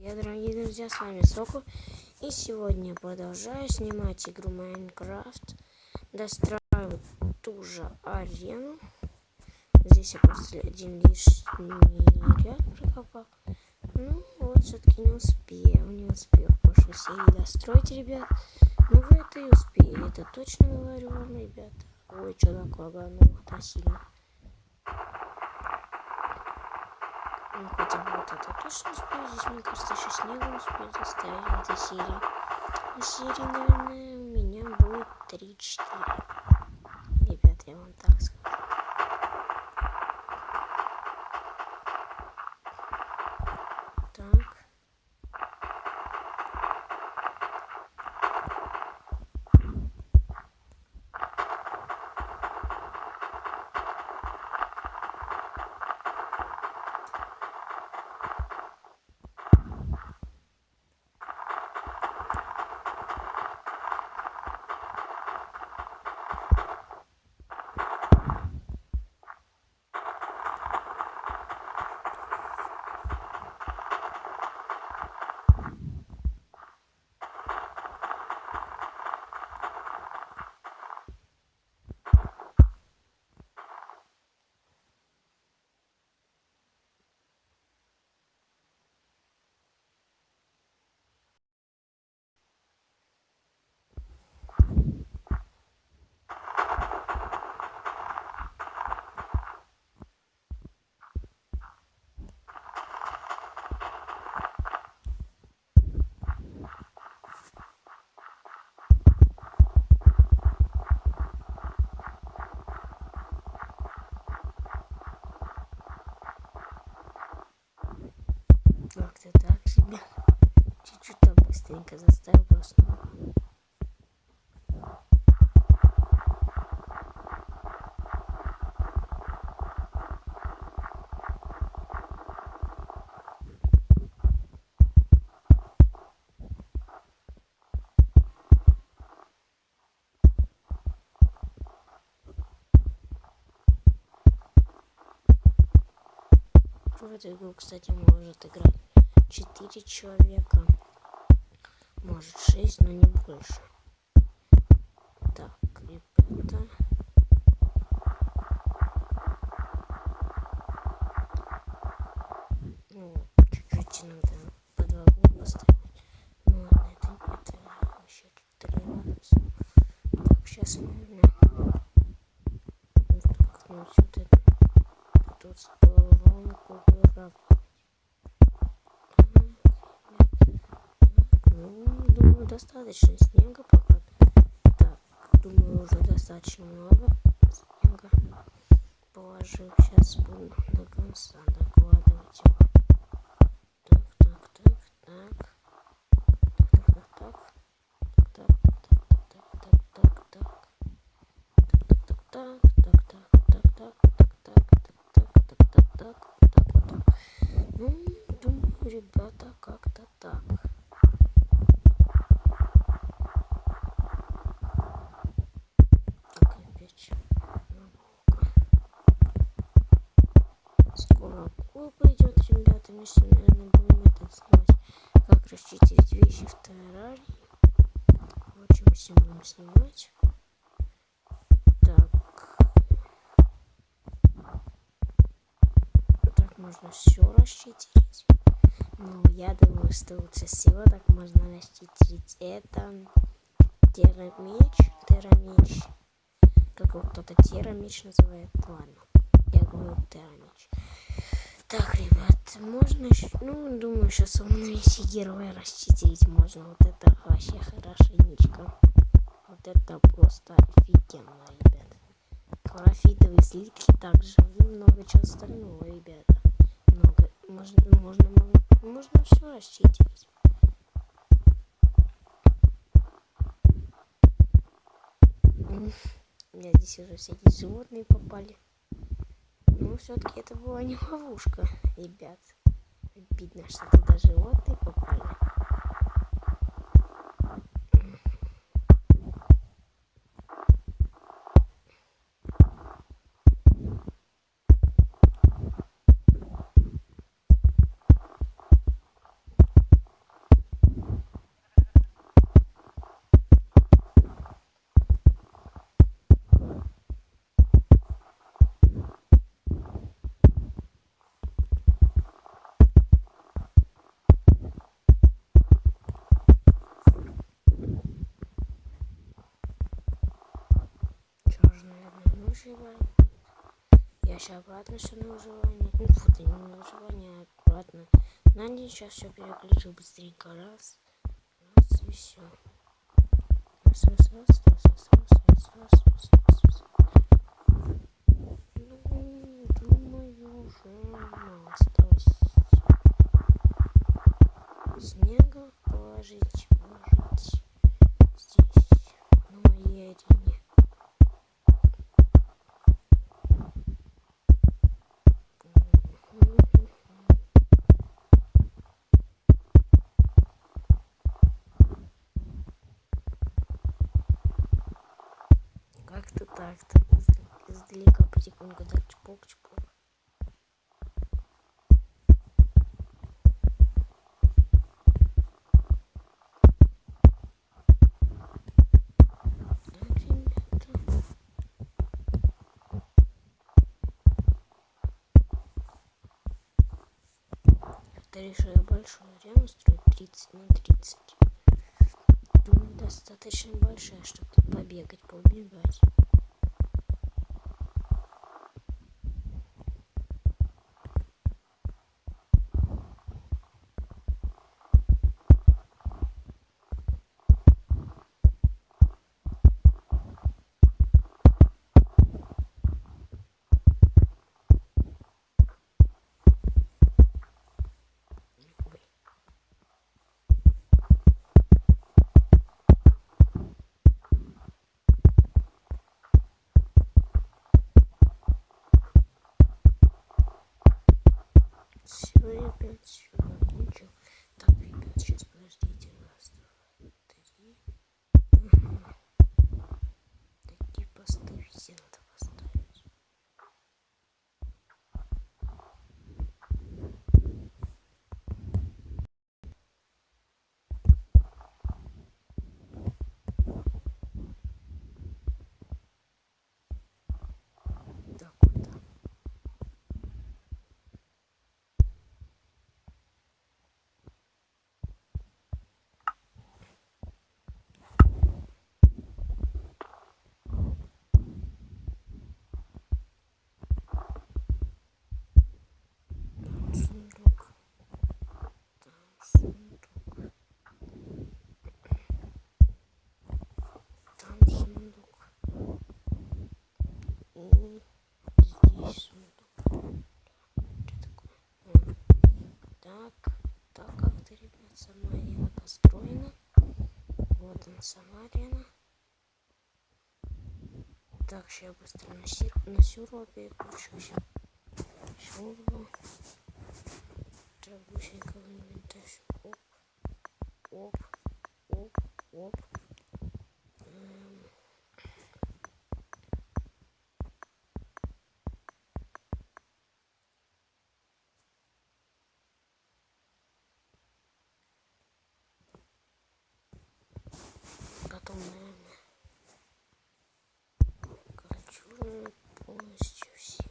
Привет, дорогие друзья, с вами Соку. И сегодня я продолжаю снимать игру Майнкрафт. Достраиваю ту же арену. Здесь я просто один лишний ряд прокопал. Ну вот, все-таки не успел в прошлой серии достроить, ребят. Ну вы это и успели, это точно говорю вам, ребята. Ой, что так лагануло-то сильно. Ну, хотя бы вот это точно успею. Здесь, мне кажется, еще снегом успею заставить в этой серии. И серии, наверное, у меня будет 3-4. Ребят, я вам так скажу. Так. Как-то так, ребят. Чуть-чуть там быстренько заставил просто. В эту игру, кстати, может играть 4 человека. Может 6, но не больше. Так, ребята. Ну, чуть-чуть надо под вагон поставить. Ну ладно, это вообще тут 3 раза. Так, сейчас, наверное, как-нибудь вот эту сторонку выравнивать. Ну, думаю, достаточно снега пока. Так, думаю, уже достаточно много снега положил. Сейчас буду до конца докладывать его. Ну, думаю, ребята, как-то так. Так, опять. Скоро акула пойдет, ребята. Мы сегодня, наверное, будем это снимать. Как расчистить вещи в террарии. Вот что мы сегодня будем снимать. Так можно все расчистить. Ну, я думаю, что лучше всего так можно расчистить. Это террамеч. Как его кто-то террамеч называет. Ладно, я говорю террамеч. Так, ребят, можно еще, ну, думаю, сейчас умные героя расчистить можно. Вот это вообще хорошенечко. Вот это просто офигенно, ребят. Графитовые слитки также. Много чего остального, ребята. Много. Можно все расчистить. У меня здесь уже всякие животные попали. Но все-таки это была не ловушка, ребят. Обидно, что туда животные попали. ребят. Я сейчас обратно все на выживание. Ну, фу, не на выживание, а аккуратно. Надо сейчас все переключу быстренько. Раз, и все. Раз. Ну, думаю, уже осталось снега положить, здесь, на моей арене. Как-то так-то издалека потихоньку так чпок-чпок. Это решаю большую арену строить 30 на 30. Думаю, достаточно большая, чтобы тут побегать, поубегать. Все, ребят, все, ничего. Так, ребят, сейчас подождите. Раз, два, три. Такие посты везде надо поставить. Так, вот так. Сундук. Там сундук. Там сундук. И здесь сундук. Что такое? Так, как-то, ребят, сама арена построена. Вот она, сама арена. Так, сейчас быстро на сюрву переключусь. Сюрву. Так, быстренько в инвентарь. Оп. Потом, наверное, короче, полностью все.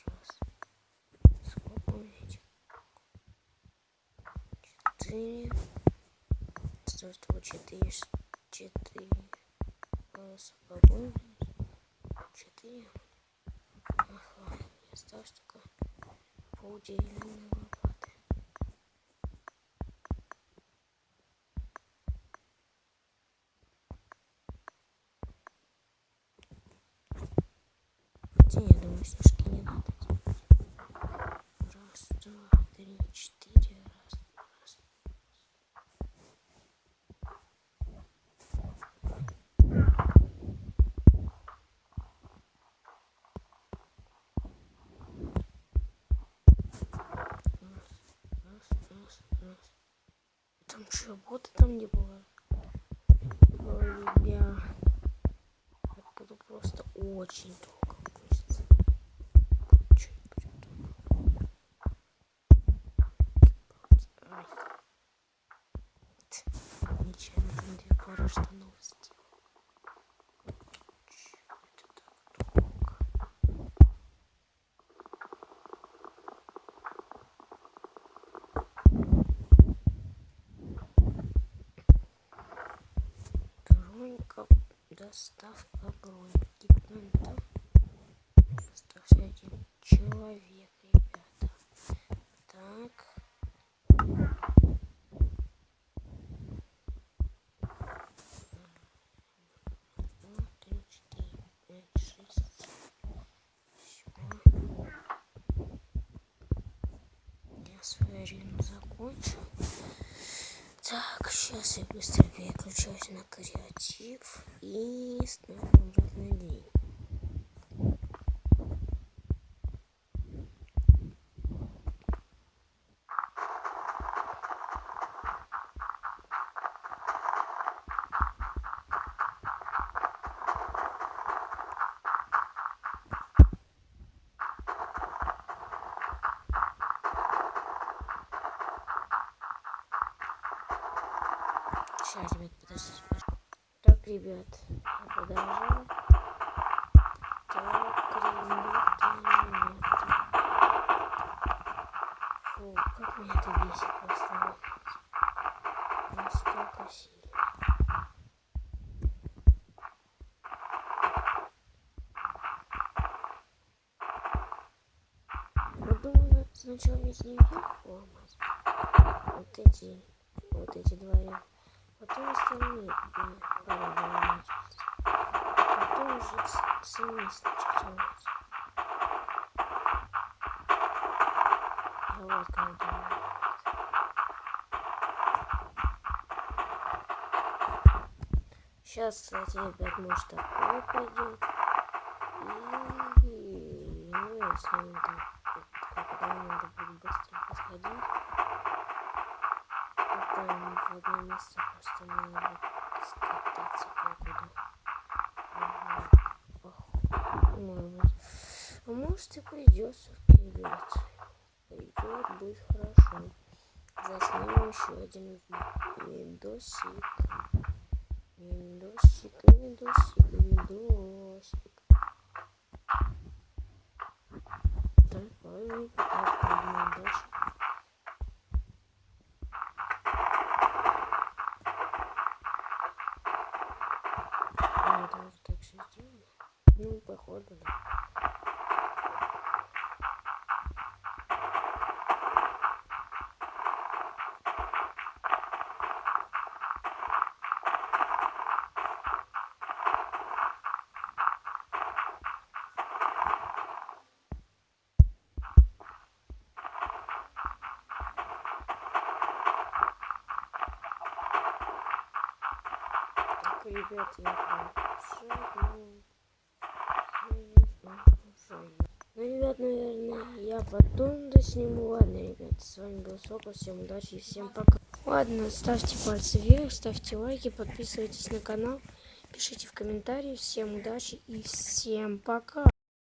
Раз. Сколько у меня этих? 4. Стоит 4. Свободно. 4. Ага, и осталось только полдеревянной лопаты. Хотя я думаю, снежки не надо делать. Раз, два, три, 4. Раз. Там что, бота там не было? Ой, ребят. Я буду просто очень долго мучиться. Ай. Нечаянно там 2 пары штанов сделал. Это так долго. Доставка бронекипмента. Остался один человек, ребята. Так. 3, 4, 5, 6. Все. Я свою арину закончил. Так, сейчас я быстро переключаюсь на креатив и снова обратный день. Сейчас, ребят, подождите, пожалуйста. Так, ребят, продолжаем. Так, ребята. Фу, как меня это бесит просто. Настолько сильно. Я думаю, сначала ведь не вверх ломать. Вот эти два ряда. Потом остальные ряды ломать. Потом уже сами сначала. Я вот как думаю. Сейчас, кстати, ребят, может такое пойдет. И ну, если он там, когда надо будет быстренько сходить, там в одно место просто надо скататься куда-то. Может быть. А может и придется, ребят. Пойдет, будет хорошо. Заснимем еще один видосик. Видосик. Так, ладно, пойдем дальше. Давайте так все сделаем. Ну, походу, да. Ребят, я ну, ребят, наверное, я потом досниму. Ладно, ребят, с вами был Сока, всем удачи и всем пока. Ладно, ставьте пальцы вверх, ставьте лайки, подписывайтесь на канал, пишите в комментарии. Всем удачи и всем пока.